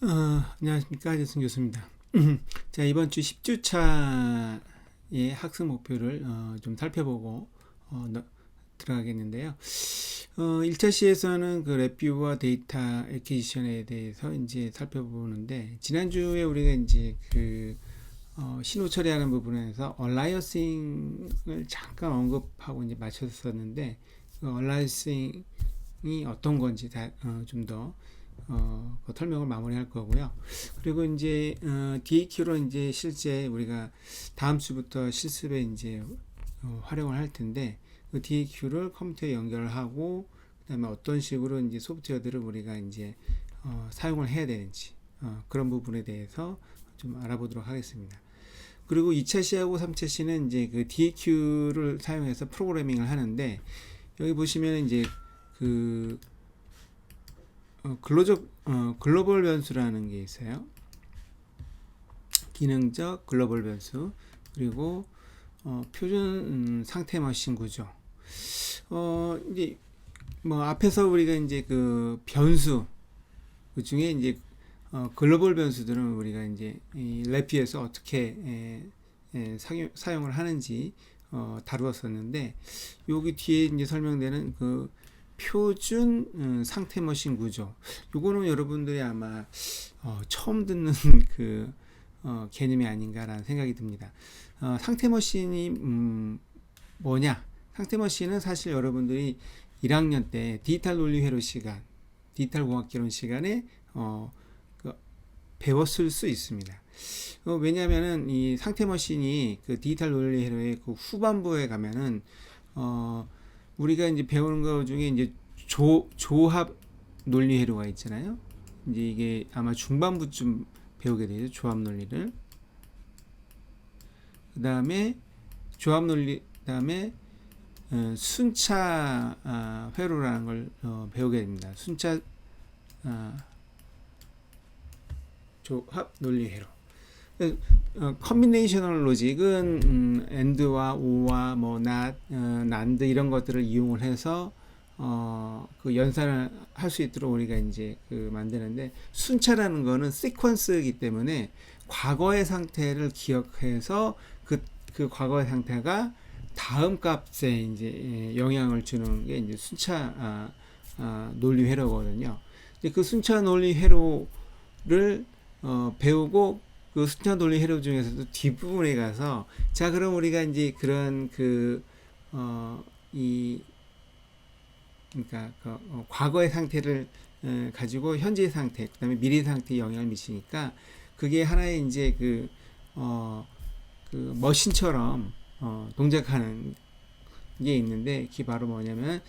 안녕하십니까. 재승 교수입니다. 자, 이번 주 10주차의 학습 목표를 좀 살펴보고 들어가겠는데요. 1차 시에서는 그 레뷰와 데이터 애퀴지션에 대해서 이제 살펴보는데, 지난주에 우리가 이제 그 신호 처리하는 부분에서 얼라이어싱을 잠깐 언급하고 이제 마쳤었는데, 그 얼라이어싱이 어떤 건지 좀 더 그 설명을 마무리할 거고요. 그리고 이제 DAQ로 이제 실제 우리가 다음 주부터 실습에 이제 활용을 할 텐데, 그 DAQ를 컴퓨터에 연결하고 그다음에 어떤 식으로 이제 소프트웨어들을 우리가 이제 사용을 해야 되는지 그런 부분에 대해서 좀 알아보도록 하겠습니다. 그리고 2차 C하고 3차 C는 이제 그 DAQ를 사용해서 프로그래밍을 하는데, 여기 보시면 이제 그 글로벌 변수라는 게 있어요. 기능적 글로벌 변수, 그리고 표준 상태 머신 구조. 이제 뭐 앞에서 우리가 이제 그 변수 그 중에 이제 글로벌 변수들은 우리가 이제 이 래피에서 어떻게 사용을 하는지 다루었었는데, 여기 뒤에 이제 설명되는 그 표준 상태 머신 구조, 요거는 여러분들이 아마 처음 듣는 그 개념이 아닌가라는 생각이 듭니다. 상태 머신이 뭐냐? 상태 머신은 사실 여러분들이 1학년 때 디지털 논리 회로 시간, 디지털 공학 개론 시간에 배웠을 수 있습니다. 왜냐하면은 이 상태 머신이 그 디지털 논리 회로의 그 후반부에 가면은 우리가 이제 배우는 것 중에 이제 조합 논리 회로가 있잖아요. 이제 이게 아마 중반부쯤 배우게 되죠. 조합 논리를. 그 다음에 조합 논리, 그 다음에 순차 회로라는 걸 배우게 됩니다. 순차 조합 논리 회로. 컨비네이셔널 로직은 AND와 O와 뭐 NOT, NAND 이런 것들을 이용을 해서 그 연산을 할 수 있도록 우리가 이제 그 만드는데, 순차라는 거는 시퀀스이기 때문에 과거의 상태를 기억해서 그 과거의 상태가 다음 값에 이제 영향을 주는 게 이제 순차 논리 회로거든요. 그 순차 논리 회로를 배우고, 그 순차 논리 회로 중에서도 뒷부분에 가서, 자, 그럼 우리가 이제 그런 그러니까 과거의 상태를 가지고 현재의 상태, 그다음에 미래 상태에 영향을 미치니까, 그게 하나의 이제 그 머신처럼 동작하는 게 있는데, 그게 바로 뭐냐면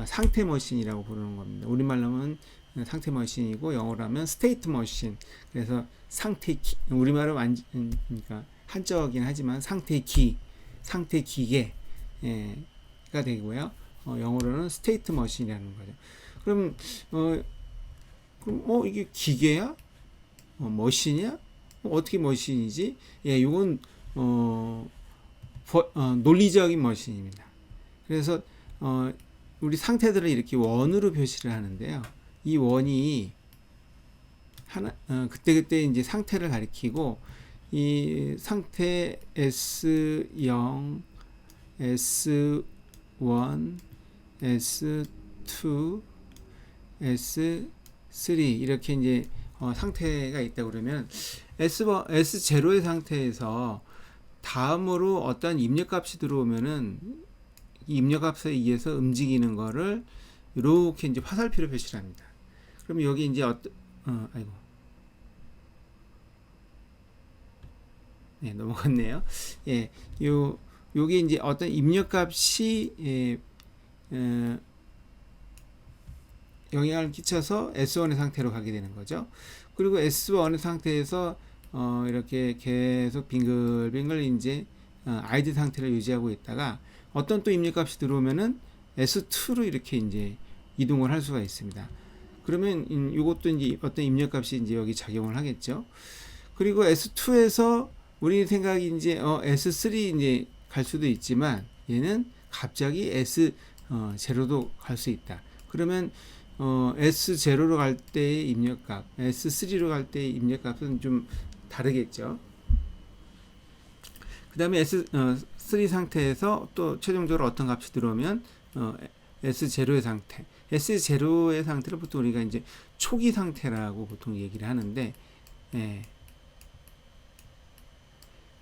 상태 머신이라고 부르는 겁니다. 우리말로 하면 상태 머신이고, 영어로 하면 스테이트 머신. 그래서 상태 기, 우리말은 그러니까 한자어긴 하지만 상태 기계가 되고요. 영어로는 스테이트 머신이라는 거죠. 그럼 이게 기계야? 머신이야? 어떻게 머신이지? 예, 이건 논리적인 머신입니다. 그래서 우리 상태들을 이렇게 원으로 표시를 하는데요. 이 원이 그때 이제 상태를 가리키고, 이 상태 S0, S1, S2, S3 이렇게 이제 상태가 있다 그러면, S0의 상태에서 다음으로 어떤 입력값이 들어오면은 이 입력값에 의해서 움직이는 거를 이렇게 이제 화살표로 표시를 합니다. 그럼 여기 이제 네, 넘어갔네요. 예, 요게 이제 어떤 입력값이 영향을 끼쳐서 S1의 상태로 가게 되는 거죠. 그리고 S1의 상태에서 이렇게 계속 빙글빙글 이제 ID 상태를 유지하고 있다가, 어떤 또 입력값이 들어오면은 S2로 이렇게 이제 이동을 할 수가 있습니다. 그러면 이것도 이제 어떤 입력값이 이제 여기 작용을 하겠죠. 그리고 S2에서 우리 생각이 이제 S3 이제 갈 수도 있지만, 얘는 갑자기 S0도 갈 수 있다. 그러면 S0로 갈 때의 입력값, S3로 갈 때의 입력값은 좀 다르겠죠. 그 다음에 S3 상태에서 또 최종적으로 어떤 값이 들어오면 S0의 상태, S0의 상태를 보통 우리가 이제 초기 상태라고 보통 얘기를 하는데,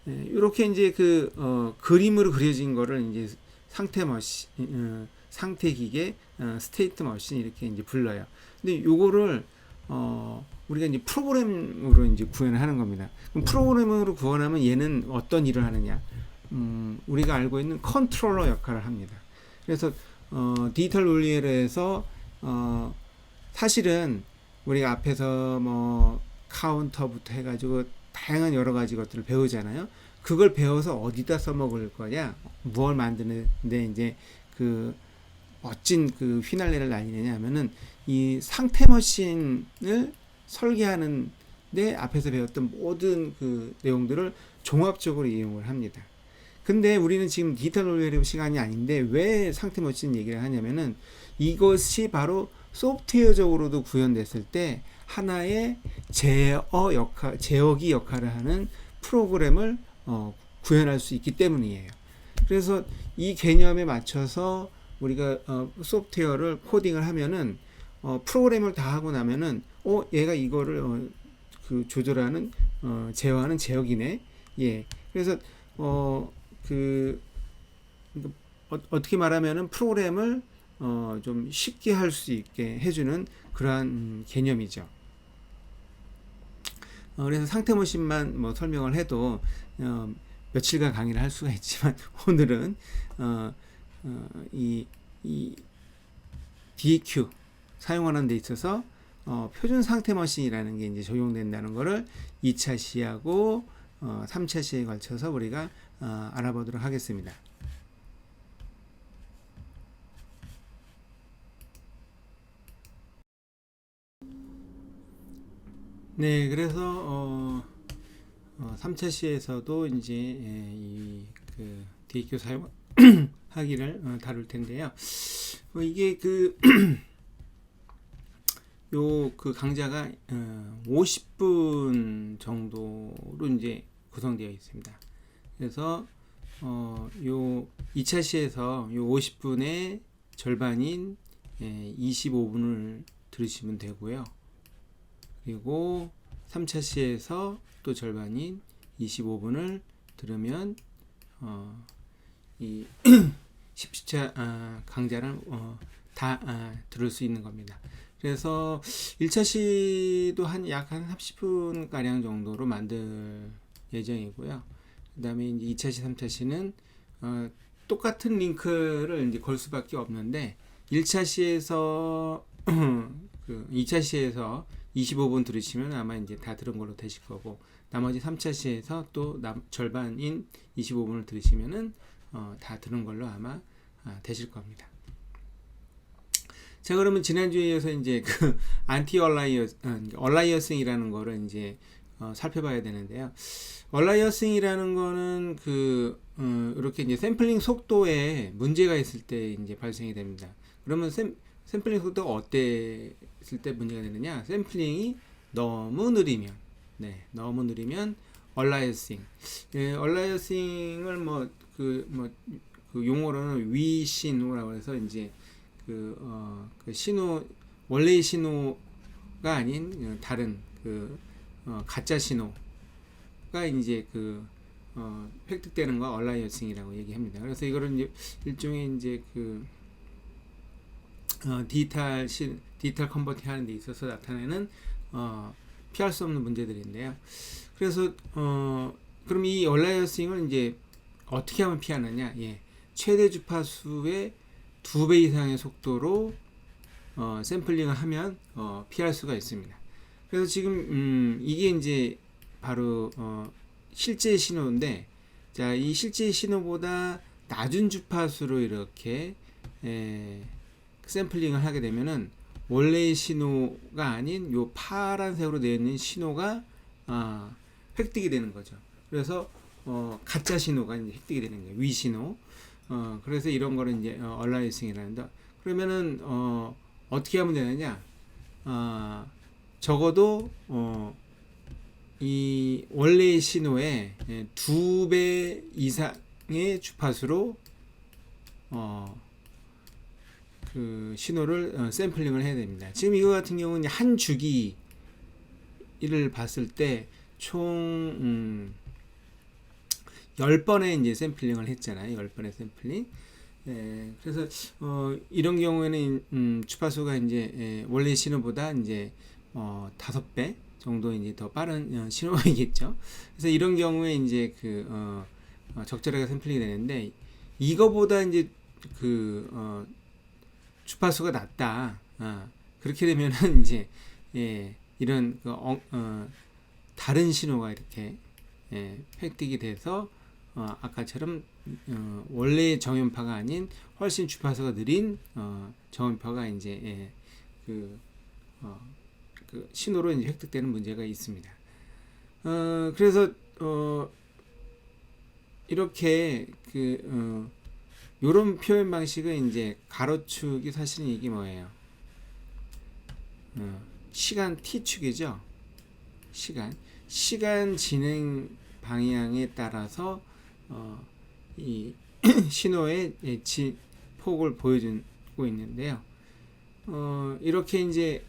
이렇게 이제 그림으로 그려진 거를 이제 상태 기계, 스테이트 머신 이렇게 이제 불러요. 근데 요거를 우리가 이제 프로그램으로 이제 구현을 하는 겁니다. 그럼 프로그램으로 구현하면 얘는 어떤 일을 하느냐? 우리가 알고 있는 컨트롤러 역할을 합니다. 그래서 디지털 논리에서 사실은 우리가 앞에서 뭐 카운터부터 해가지고 다양한 여러 가지 것들을 배우잖아요. 그걸 배워서 어디다 써먹을 거냐, 무엇을 만드는데 이제 그 멋진 그 휘날레를 날리느냐 하면은 이 상태 머신을 설계하는 데 앞에서 배웠던 모든 그 내용들을 종합적으로 이용을 합니다. 근데 우리는 지금 디지털 논리 시간이 아닌데 왜 상태 머신 얘기를 하냐면은 이것이 바로 소프트웨어적으로도 구현됐을 때 하나의 제어기 역할을 하는 프로그램을 구현할 수 있기 때문이에요. 그래서 이 개념에 맞춰서 우리가 소프트웨어를 코딩을 하면은 프로그램을 다 하고 나면은 얘가 이거를 조절하는 제어하는 제어기네. 예. 그래서 어떻게 말하면은 프로그램을 좀 쉽게 할 수 있게 해주는 그러한 개념이죠. 그래서 상태 머신만 뭐 설명을 해도 며칠간 강의를 할 수가 있지만 오늘은 이 DQ 사용하는 데 있어서 표준 상태 머신이라는 게 이제 적용된다는 거를 2차 시하고 3차 시에 걸쳐서 우리가 알아보도록 하겠습니다. 네, 그래서 3차 시에서도 이제 이 DQ 사용하기를 다룰 텐데요. 이게 요 강좌가 50분 정도로 이제 구성되어 있습니다. 그래서 요 2차 시에서 요 50분의 절반인 25분을 들으시면 되고요. 그리고 3차 시에서 또 절반인 25분을 들으면 이 10차 강좌를 다 들을 수 있는 겁니다. 그래서 1차 시도 약 한 30분 가량 정도로 만들 예정이고요. 그 다음에 이제 2차 시, 3차 시는 똑같은 링크를 이제 걸 수밖에 없는데 1차 시에서 2차 시에서 25분 들으시면 아마 이제 다 들은 걸로 되실 거고, 나머지 3차 시에서 또 절반인 25분을 들으시면은 다 들은 걸로 아마 되실 겁니다. 자, 그러면 지난주에 이어서 이제 얼라이어싱이라는 거를 이제 살펴봐야 되는데요. 얼라이어싱이라는 거는 이렇게 이제 샘플링 속도에 문제가 있을 때 이제 발생이 됩니다. 그러면 샘플링 속도가 어땠을 때 문제가 되느냐? 샘플링이 너무 느리면, 너무 느리면 얼라이어싱. 얼라이어싱을 용어로는 위신호라고 해서 이제 신호, 원래의 신호가 아닌 다른 가짜 신호가 이제 획득되는 거 얼라이어싱이라고 얘기합니다. 그래서 이거를 이제 일종의 이제 디지털 컨버팅 하는 데 있어서 나타내는 피할 수 없는 문제들인데요. 그래서 그럼 이 얼라이어싱을 이제 어떻게 하면 피하느냐? 최대 주파수의 2배 이상의 속도로 샘플링을 하면 피할 수가 있습니다. 그래서 지금 이게 이제 바로 실제 신호인데, 자, 이 실제 신호보다 낮은 주파수로 이렇게 샘플링을 하게 되면은 원래의 신호가 아닌 요 파란색으로 되어 있는 신호가 획득이 되는 거죠. 그래서 가짜 신호가 이제 획득이 되는 거예요. 위신호. 그래서 이런 거를 이제 얼라이어싱이라는데, 그러면은 어떻게 하면 되느냐? 적어도 이 원래의 신호의 2배 이상의 주파수로 그 신호를 샘플링을 해야 됩니다. 지금 이거 같은 경우는 한 주기를 봤을 때 총 10번의 이제 샘플링을 했잖아요. 10번의 샘플링. 그래서 이런 경우에는 주파수가 이제 원래 신호보다 이제 5배 정도 이제 더 빠른 신호이겠죠. 그래서 이런 경우에 이제 그 적절하게 샘플링이 되는데, 이거보다 이제 그 주파수가 낮다. 그렇게 되면은 이제 이런 다른 신호가 이렇게 획득이 돼서 아까처럼 원래의 정연파가 아닌 훨씬 주파수가 느린 정연파가 이제 그 신호로 이제 획득되는 문제가 있습니다. 그래서 이렇게 요런 표현 방식은 이제 가로축이 사실은 이게 뭐예요? 시간 t축이죠. 시간 진행 방향에 따라서 이 신호의 폭을 보여주고 있는데요. 이렇게 이제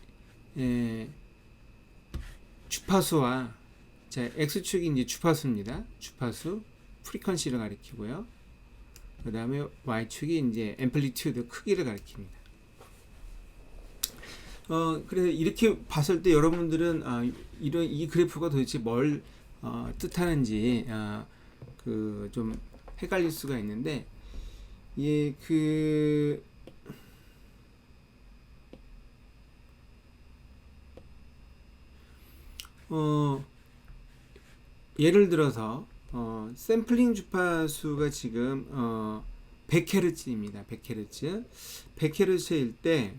주파수와, 자, x축이 이제 주파수입니다. 주파수 프리퀀시를 가리키고요. 그 다음에 y축이 이제 앰플리튜드 크기를 가리킵니다. 그래서 이렇게 봤을 때 여러분들은 이런 이 그래프가 도대체 뭘 뜻하는지 좀 헷갈릴 수가 있는데, 예를 들어서 샘플링 주파수가 지금 100Hz입니다. 100Hz일 때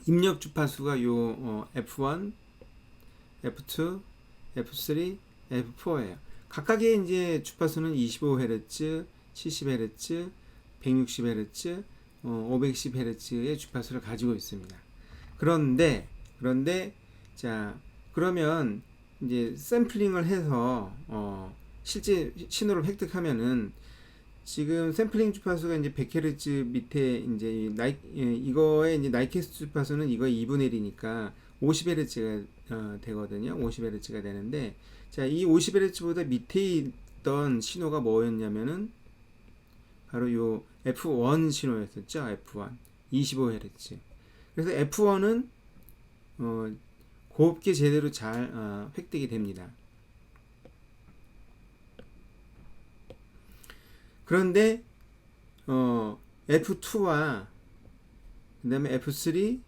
입력 주파수가 요 F1, F2, F3, F4예요. 각각의 이제 주파수는 25Hz, 70Hz, 160Hz, 510Hz의 주파수를 가지고 있습니다. 그런데 자, 그러면 이제 샘플링을 해서 실제 신호를 획득하면은, 지금 샘플링 주파수가 이제 100Hz 밑에 이제 이거의 이제 나이캐스트 주파수는 이거 2분의 1이니까 50Hz가 되거든요. 50Hz가 되는데, 자, 이 50Hz보다 밑에 있던 신호가 뭐였냐면은 바로 요 F1 신호였었죠. F1 25Hz. 그래서 F1은 곱게 제대로 잘 획득이 됩니다. 그런데 F2와 그 다음에 F3,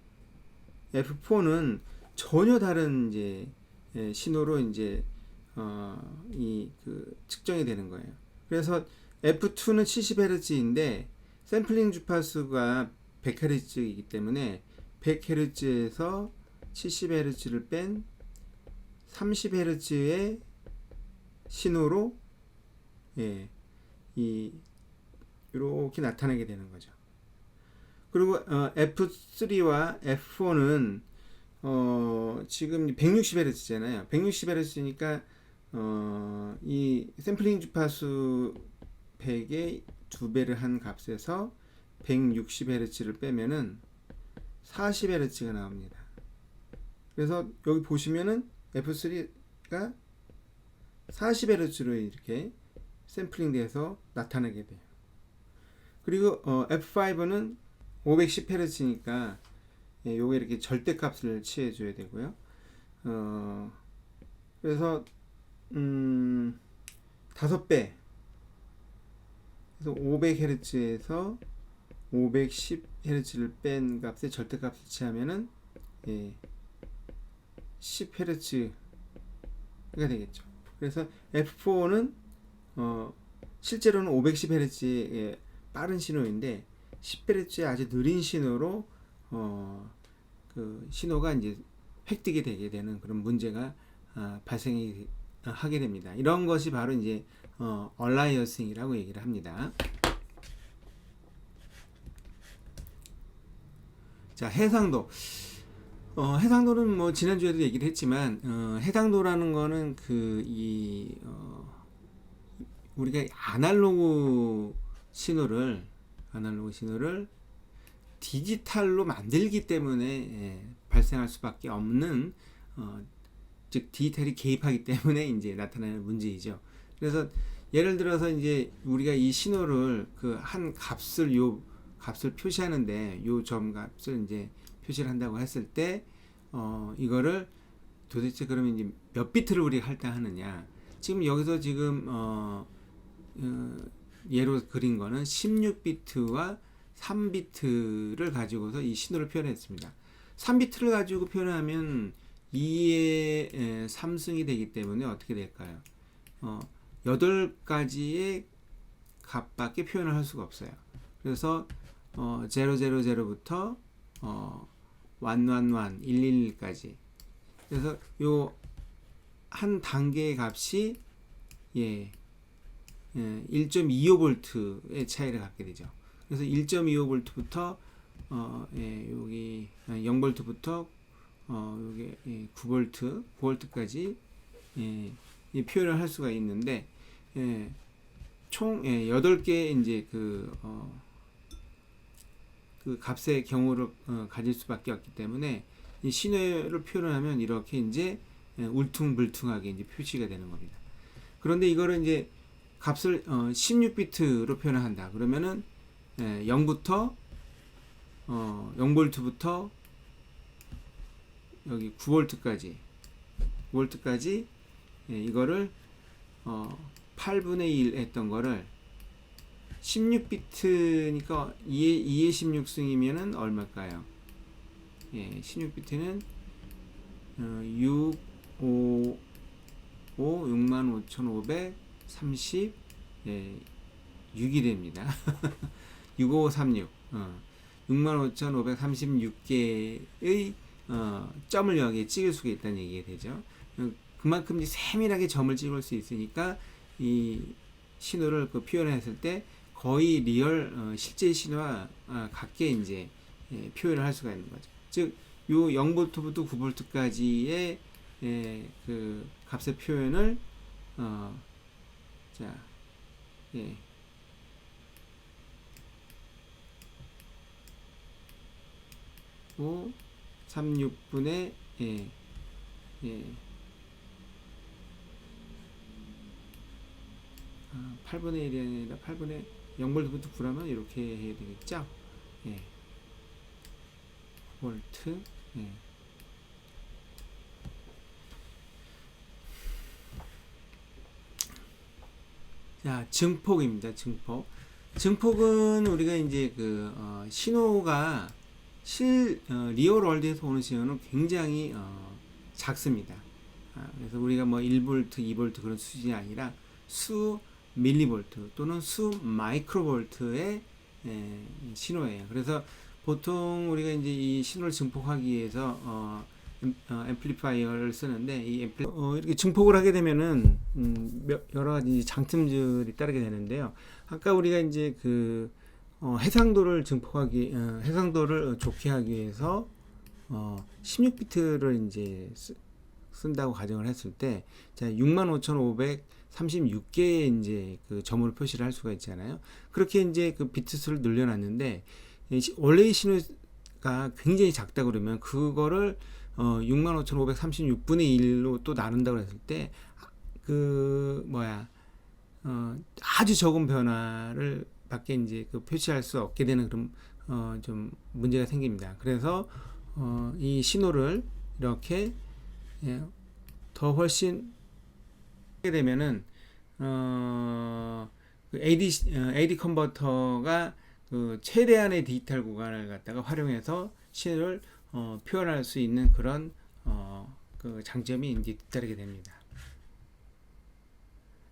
F4는 전혀 다른 이제 신호로 이제 측정이 되는 거예요. 그래서 F2는 70Hz인데 샘플링 주파수가 100Hz이기 때문에 100Hz에서 70Hz를 뺀 30Hz의 신호로 이렇게 나타나게 되는 거죠. 그리고 F3와 F4는 지금 160Hz잖아요. 160Hz니까 이 샘플링 주파수 100의 2배를 한 값에서 160Hz를 빼면은 40Hz가 나옵니다. 그래서 여기 보시면은 F3가 40Hz로 이렇게 샘플링 돼서 나타나게 돼요. 그리고 F5는 510Hz니까 요게 이렇게 절대값을 취해 줘야 되고요. 그래서 5배, 그래서 500Hz에서 510Hz를 뺀 값의 절대값을 취하면은 10Hz가 되겠죠. 그래서 F4는 실제로는 510Hz의 빠른 신호인데 10Hz의 아주 느린 신호로 그 신호가 이제 획득이 되게 되는 그런 문제가 발생이 하게 됩니다. 이런 것이 바로 이제 얼라이어싱이라고 얘기를 합니다. 자, 해상도. 해상도는 뭐 지난주에도 얘기를 했지만 해상도라는 거는 우리가 아날로그 신호를 디지털로 만들기 때문에 발생할 수밖에 없는 즉 디지털이 개입하기 때문에 이제 나타나는 문제이죠. 그래서 예를 들어서 이제 우리가 이 신호를 그 한 값을 표시하는데 요 점값을 이제 표시를 한다고 했을 때 이거를 도대체 그러면 이제 몇 비트를 우리가 할당하느냐. 지금 여기서 지금 예로 그린 거는 16비트와 3비트를 가지고서 이 신호를 표현했습니다. 3비트를 가지고 표현하면 2의 3승이 되기 때문에 어떻게 될까요? 8가지의 값밖에 표현을 할 수가 없어요. 그래서 000부터 111, 111까지. 그래서 요 한 단계의 값이 1.25V의 차이를 갖게 되죠. 그래서 1.25V부터 여기 0V부터 여기 9V까지 표현을 할 수가 있는데 총 8개의 이제 그 값의 경우를 가질 수밖에 없기 때문에 이 신호를 표현하면 이렇게 이제 울퉁불퉁하게 이제 표시가 되는 겁니다. 그런데 이거를 이제 값을 16비트로 표현한다. 그러면은 0부터 0V부터 여기 9V까지 이거를 8분의 1 했던 거를 16비트니까 2의 16승이면은 얼마일까요? 16비트는 65,536이 됩니다. 6536. 65,536개의 점을 여기에 찍을 수가 있다는 얘기가 되죠. 그만큼 세밀하게 점을 찍을 수 있으니까 이 신호를 표현했을 때 거의 리얼 실제 신호와 같게 이제 표현을 할 수가 있는 거죠. 즉, 요 0V부터 9V까지의 그 값의 표현을 자, 36분의 8분의 1이 아니라 8분의 0V부터 9라면 이렇게 해야 되겠죠? 9V. 자, 증폭입니다. 증폭은 우리가 이제 신호가 리얼 월드에서 오는 신호는 굉장히 작습니다. 그래서 우리가 뭐 1V, 2V 그런 수준이 아니라 수 밀리볼트 또는 수 마이크로볼트의 신호예요. 그래서 보통 우리가 이제 이 신호를 증폭하기 위해서 앰플리파이어를 쓰는데 이렇게 증폭을 하게 되면은 여러 가지 장점들이 따르게 되는데요. 아까 우리가 이제 해상도를 해상도를 좋게 하기 위해서 16비트를 이제 쓴다고 가정을 했을 때, 자, 65,536개의 이제 점으로 표시를 할 수가 있잖아요. 그렇게 이제 비트 수를 늘려놨는데, 원래의 신호가 굉장히 작다 그러면 그거를 65,536분의 1로 또 나눈다고 했을 때, 아주 적은 변화를 밖에 이제 표시할 수 없게 되는 그런 좀 문제가 생깁니다. 그래서 이 신호를 이렇게 더 훨씬 하게 되면은 AD 컨버터가 최대한의 디지털 구간을 갖다가 활용해서 신호를 표현할 수 있는 그런 장점이 이제 뒤따르게 됩니다.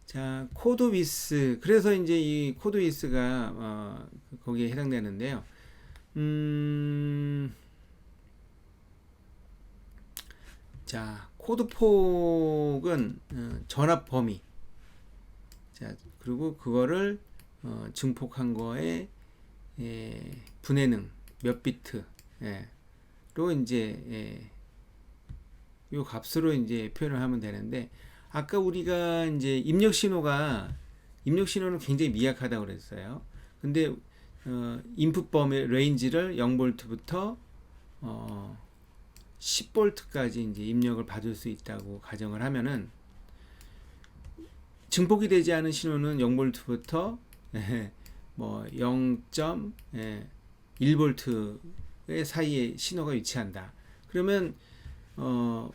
자, 코드 위스. 그래서 이제 이 코드 위스가 거기에 해당되는데요. 자, 코드 폭은 전압 범위. 자, 그리고 그거를 증폭한 거에 분해능 몇 비트, 예, 로 이제 요 값으로 이제 표현을 하면 되는데, 아까 우리가 이제 입력 신호는 굉장히 미약하다고 그랬어요. 근데 인풋 범위 레인지를 0볼트부터 10볼트까지 이제 입력을 받을 수 있다고 가정을 하면은, 증폭이 되지 않은 신호는 0볼트부터 뭐 0.1볼트 사이에 신호가 위치한다. 그러면 요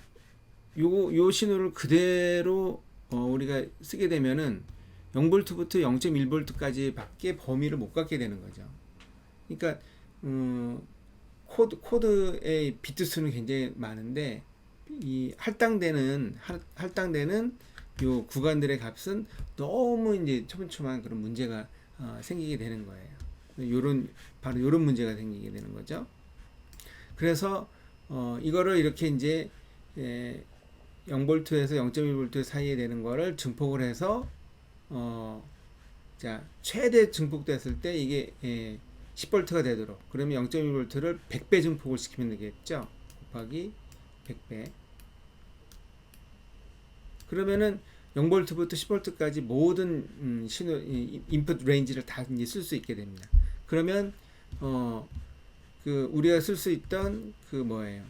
신호를 그대로 우리가 쓰게 되면은 0볼트부터 0.1볼트까지 밖에 범위를 못 갖게 되는 거죠. 그러니까 코드의 비트 수는 굉장히 많은데, 이 할당되는 요 구간들의 값은 너무 이제 초분초만 그런 문제가 생기게 되는 거예요. 바로 요런 문제가 생기게 되는 거죠. 그래서 이거를 이렇게 이제 0볼트에서 0.1볼트 사이에 되는 거를 증폭을 해서 자, 최대 증폭됐을 때 이게 10볼트가 되도록, 그러면 0.1볼트를 100배 증폭을 시키면 되겠죠. 곱하기 100배. 그러면은 0볼트부터 10볼트까지 모든 신호 인풋 레인지를 다 이제 쓸 수 있게 됩니다. 그러면 그 우리가 쓸 수 있던 그 뭐예요?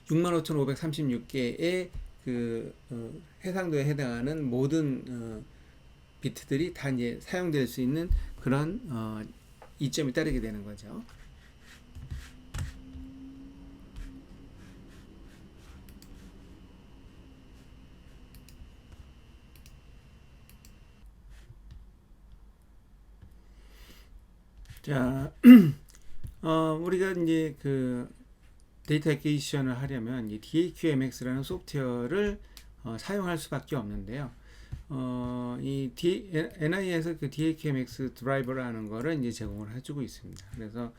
65,536개의 그 해상도에 해당하는 모든 비트들이 다 이제 사용될 수 있는 그런 이점이 따르게 되는 거죠. 자, 우리가 이제 그 데이터 액quisition을 하려면 이 DAQMX라는 소프트웨어를 사용할 수밖에 없는데요. NI에서 그 DAQMX 드라이버라는 거를 이제 제공을 해주고 있습니다. 그래서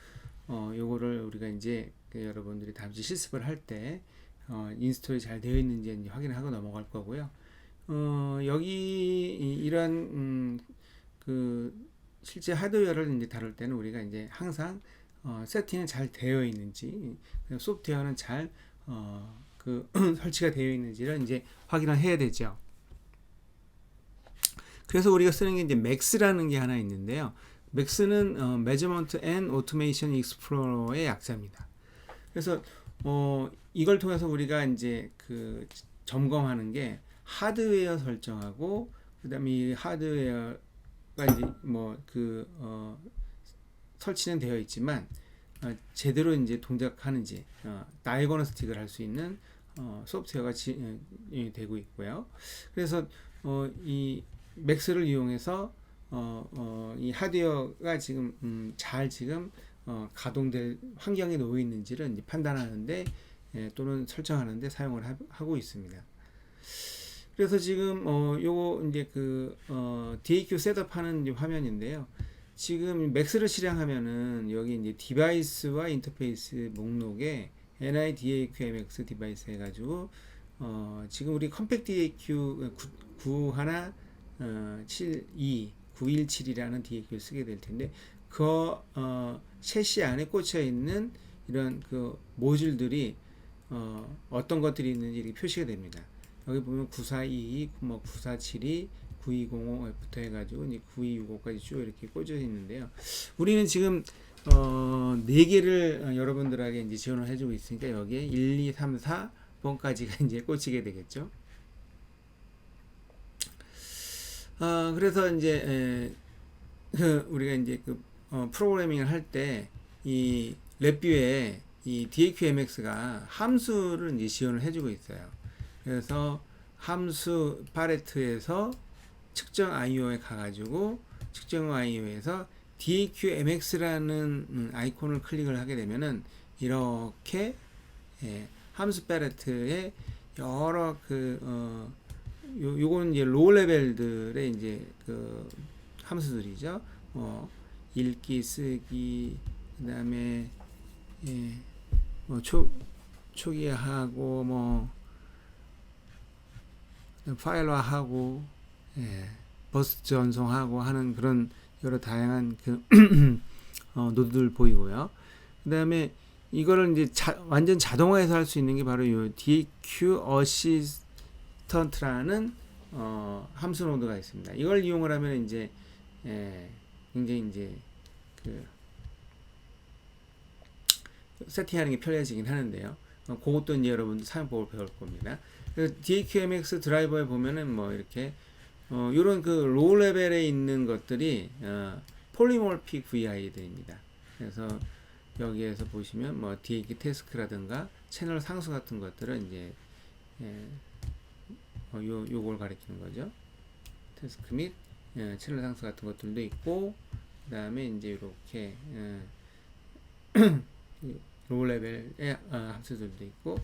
요거를 우리가 이제 여러분들이 다음주 실습을 할 때 인스톨이 잘 되어 있는지 이제 확인하고 넘어갈 거고요. 여기 이러한 그 실제 하드웨어를 이제 다룰 때는 우리가 이제 항상 세팅은 잘 되어 있는지, 소프트웨어는 잘 그 설치가 되어 있는지를 이제 확인을 해야 되죠. 그래서 우리가 쓰는 게 이제 맥스라는 게 하나 있는데요. 맥스는 Measurement and Automation Explorer의 약자입니다. 그래서 이걸 통해서 우리가 이제 그 점검하는 게 하드웨어 설정하고, 그다음에 이 하드웨어가 이제 뭐 그 설치는 되어 있지만 제대로 이제 동작하는지 다이거노스틱을 할 수 있는 소프트웨어가 되고 있고요. 그래서 이 맥스를 이용해서 이 하드웨어가 지금 잘 가동될 환경에 놓여 있는지를 이제 판단하는데 또는 설정하는데 사용을 하고 있습니다. 그래서 지금 요거 이제 그 DAQ 셋업하는 화면인데요. 지금 맥스를 실행하면은 여기 이제 디바이스와 인터페이스 목록에 NIDAQMX 디바이스 해가지고 지금 우리 컴팩트 DAQ 9172917이라는 DAQ를 쓰게 될 텐데, 그 셰시 안에 꽂혀 있는 이런 그 모듈들이 어떤 것들이 있는지 이렇게 표시가 됩니다. 여기 보면 9422, 뭐 9472, 9205부터 해가지고 이제 9265까지 쭉 이렇게 꽂혀 있는데요. 우리는 지금 4개를 여러분들에게 이제 지원을 해주고 있으니까 여기에 1, 2, 3, 4번까지가 이제 꽂히게 되겠죠. 그래서 이제 우리가 이제 그 프로그래밍을 할 때 이 랩뷰에 이 DAQMX가 함수를 이제 지원을 해주고 있어요. 그래서 함수 팔레트에서 측정 IO에 가가지고 측정 IO에서 DAQMX라는 아이콘을 클릭을 하게 되면은 이렇게 함수 팔레트에 여러 요건 이제 로우 레벨들의 이제 그 함수들이죠. 읽기, 쓰기, 그다음에 뭐 초기화하고 뭐 파일화하고 버스트 전송하고 하는 그런 여러 다양한 그 노드들 보이고요. 그다음에 이거를 이제 완전 자동화해서 할 수 있는 게 바로 이 DQ 어시스턴트라는 함수 노드가 있습니다. 이걸 이용을 하면 이제 굉장히 이제 그 세팅하는 게 편해지긴 하는데요. 그것도 이제 여러분들 사용법을 배울 겁니다. DQMX 드라이버에 보면은 뭐 이렇게 이런 그 로우 레벨에 있는 것들이 폴리몰픽 VI들입니다. 그래서 여기에서 보시면 뭐 DQ 태스크라든가 채널 상수 같은 것들은 이제 요걸 가리키는 거죠. 태스크 및 채널 상수 같은 것들도 있고, 그 다음에 이제 이렇게 로우 레벨의 함수들도 있고,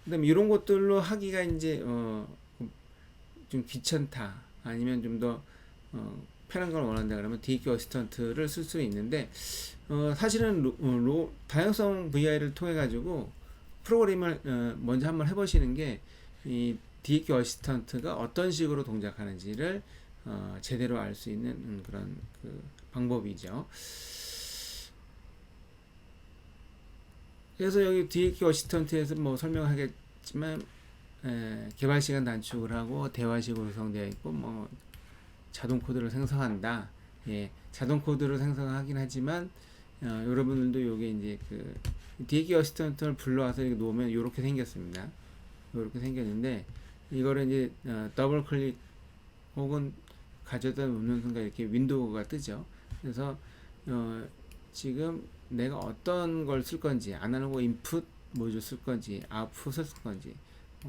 그 다음에 이런 것들로 하기가 이제 좀 귀찮다, 아니면 좀 더 편한 걸 원한다 그러면 DQ 어시스턴트를 쓸 수 있는데, 사실은 다양성 VI를 통해 가지고 프로그램을 먼저 한번 해보시는 게 이 DQ 어시스턴트가 어떤 식으로 동작하는지를 제대로 알 수 있는 그런 그 방법이죠. 그래서 여기 DQ 어시스턴트에서 뭐 설명하겠지만 개발 시간 단축을 하고 대화식으로 구성되어 있고, 뭐 자동 코드를 생성한다. 자동 코드를 생성하긴 하지만 여러분들도 요게 이제 그 DQ 어시스턴트를 불러와서 이렇게 놓으면 이렇게 생겼습니다. 이렇게 생겼는데, 이거를 이제 더블 클릭 혹은 가져다 놓는 순간 이렇게 윈도우가 뜨죠. 그래서 지금 내가 어떤 걸 쓸 건지, 아날로그 인풋 모듈 쓸 건지, 아웃풋을 쓸 건지,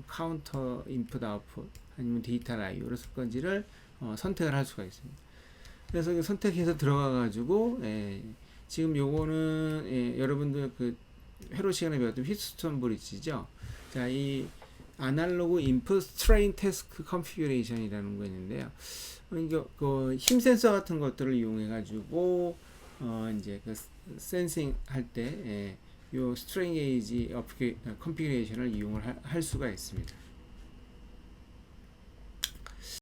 카운터 인풋 아웃풋, 아니면 디지털 IO를 쓸 건지를 선택을 할 수가 있습니다. 그래서 선택해서 들어가 가지고 지금 요거는 여러분들 그 회로 시간에 배웠던 휘스턴 브릿지죠. 자, 이 아날로그 인풋 스트레인 태스크 컨피규레이션이라는 거 있는데요. 그 힘 센서 같은 것들을 이용해 가지고 이제 그 센싱 할 때 요 스트레인 게이지 컨피규레이션을 이용을 할 수가 있습니다.